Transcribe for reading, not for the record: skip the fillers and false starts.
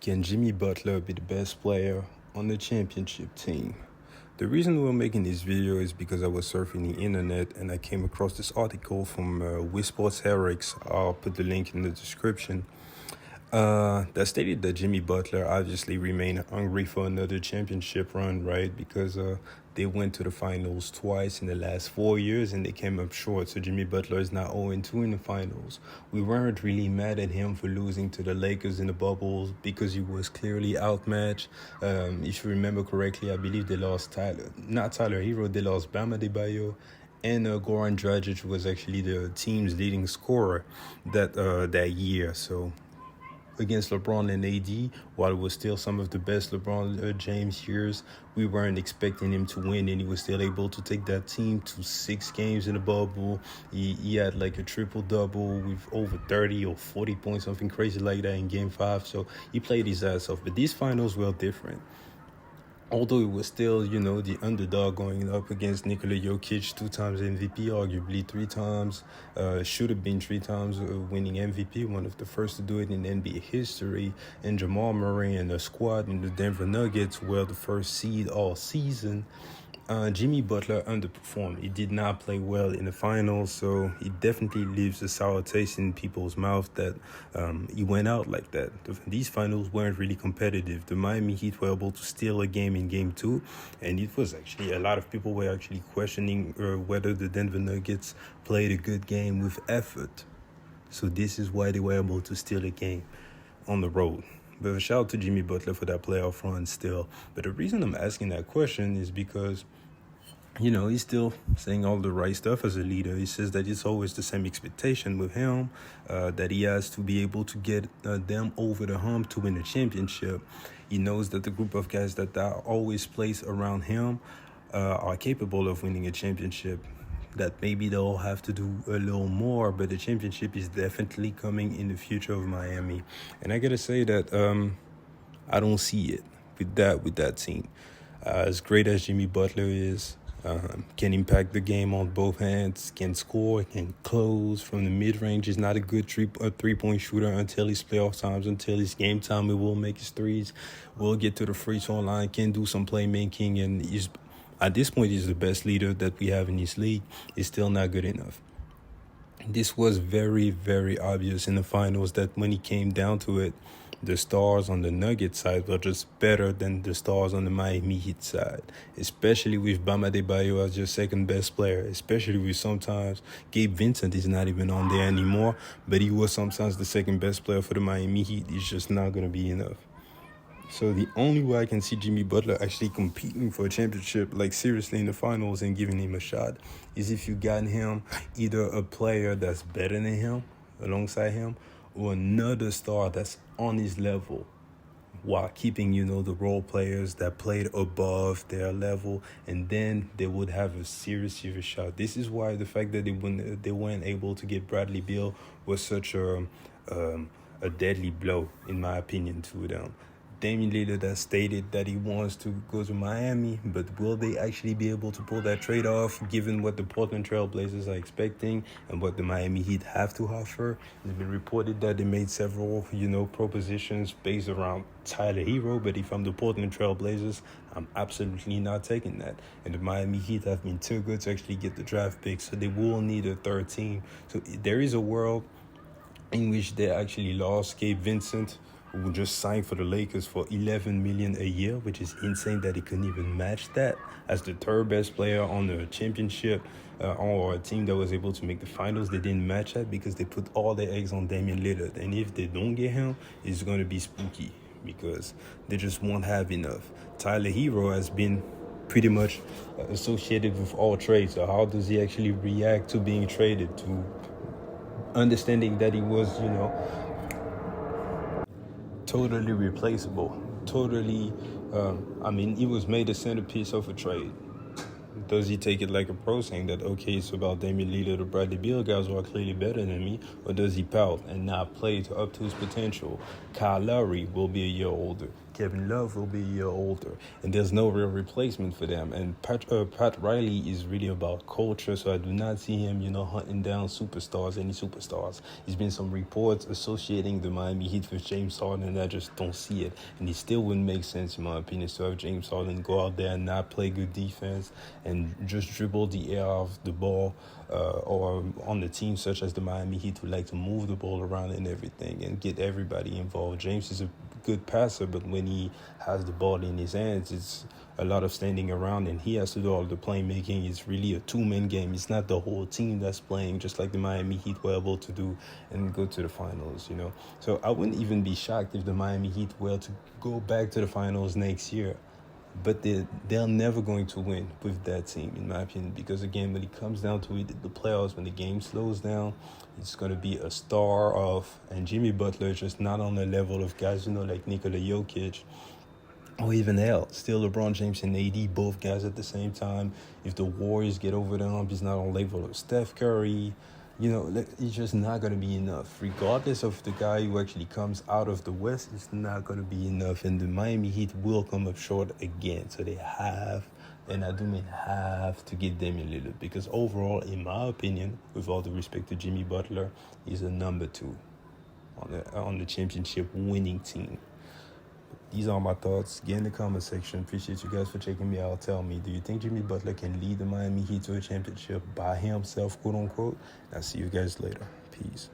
Can Jimmy Butler be the best player on the championship team? The reason we're making this video is because I was surfing the internet and I came across this article from Sports Herix. I'll put the link in the description. That stated that Jimmy Butler obviously remained hungry for another championship run, right? Because they went to the finals twice in the last 4 years and they came up short. So Jimmy Butler is now 0-2 in the finals. We weren't really mad at him for losing to the Lakers in the bubbles because he was clearly outmatched. If you remember correctly, I believe they lost they lost Bam Adebayo. And Goran Dragic was actually the team's leading scorer that year. So against LeBron and AD, while it was still some of the best LeBron James years, we weren't expecting him to win, and he was still able to take that team to 6 games in the bubble. He had like a triple-double with over 30 or 40 points, something crazy like that in Game 5. So he played his ass off. But these finals were different. Although it was still, the underdog going up against Nikola Jokic, 2 times MVP, arguably 3 times, should have been 3 times winning MVP, one of the first to do it in NBA history. And Jamal Murray and the squad in the Denver Nuggets were the first seed all season. Jimmy Butler underperformed. He did not play well in the finals, so it definitely leaves a sour taste in people's mouth that he went out like that. These finals weren't really competitive. The Miami Heat were able to steal a game in Game 2, and it was actually, a lot of people were actually questioning whether the Denver Nuggets played a good game with effort. So this is why they were able to steal a game on the road. But a shout out to Jimmy Butler for that playoff run still. But the reason I'm asking that question is because he's still saying all the right stuff as a leader. He says that it's always the same expectation with him, that he has to be able to get them over the hump to win a championship. He knows that the group of guys that are always placed around him are capable of winning a championship, that maybe they'll have to do a little more, but the championship is definitely coming in the future of Miami. And I gotta say that I don't see it with that team. As great as Jimmy Butler is, can impact the game on both hands, can score, can close from the mid-range. He's not a good three-point shooter until his playoff times, until his game time. He will make his threes, will get to the free throw line, can do some playmaking, and at this point he's the best leader that we have in this league. He's still not good enough. This was very, very obvious in the finals that when it came down to it, the stars on the Nuggets side were just better than the stars on the Miami Heat side, especially with Bam Adebayo as your second best player, especially with sometimes Gabe Vincent is not even on there anymore, but he was sometimes the second best player for the Miami Heat. It's just not going to be enough. So the only way I can see Jimmy Butler actually competing for a championship, like seriously in the finals and giving him a shot, is if you got him either a player that's better than him, alongside him, or another star that's on his level, while keeping, the role players that played above their level, and then they would have a serious shot. This is why the fact that they weren't able to get Bradley Beal was such a deadly blow, in my opinion, to them. Damian Lillard has stated that he wants to go to Miami, but will they actually be able to pull that trade off given what the Portland Trail Blazers are expecting and what the Miami Heat have to offer? It's been reported that they made several, propositions based around Tyler Hero, but if I'm the Portland Trail Blazers, I'm absolutely not taking that. And the Miami Heat have been too good to actually get the draft pick, so they will need a third team. So there is a world in which they actually lost Gabe Vincent, who just signed for the Lakers for $11 million a year, which is insane that he couldn't even match that as the third best player on the championship or a team that was able to make the finals. They didn't match that because they put all their eggs on Damian Lillard. And if they don't get him, it's going to be spooky because they just won't have enough. Tyler Hero has been pretty much associated with all trades. So how does he actually react to being traded, to understanding that he was, totally replaceable, totally, he was made a centerpiece of a trade. Does he take it like a pro, saying that, okay, it's about Damian Lillard or Bradley Beal, guys who are clearly better than me, or does he pout and not play up to his potential? Kyle Lowry will be a year older. Kevin Love will be a year older, and there's no real replacement for them. And Pat Riley is really about culture, so I do not see him, hunting down any superstars. There's been some reports associating the Miami Heat with James Harden, and I just don't see it. And it still wouldn't make sense, in my opinion, to have James Harden go out there and not play good defense and just dribble the air off the ball, or on the team such as the Miami Heat would like to move the ball around and everything and get everybody involved. James is a good passer, but when he has the ball in his hands, it's a lot of standing around, and he has to do all the playmaking. It's really a two-man game. It's not the whole team that's playing, just like the Miami Heat were able to do and go to the finals, So I wouldn't even be shocked if the Miami Heat were to go back to the finals next year. But they're never going to win with that team, in my opinion, because, again, when it comes down to it, the playoffs, when the game slows down, it's going to be a star of, and Jimmy Butler just not on the level of guys, like Nikola Jokic, or even still LeBron James and AD, both guys at the same time. If the Warriors get over the hump, he's not on level of Steph Curry. It's just not going to be enough. Regardless of the guy who actually comes out of the West, it's not going to be enough. And the Miami Heat will come up short again. So they have, and I do mean have, to get Damian Lillard. Because overall, in my opinion, with all the respect to Jimmy Butler, he's a number 2 on the championship winning team. These are my thoughts. Get in the comment section. Appreciate you guys for checking me out. Tell me, do you think Jimmy Butler can lead the Miami Heat to a championship by himself, quote unquote? I'll see you guys later. Peace.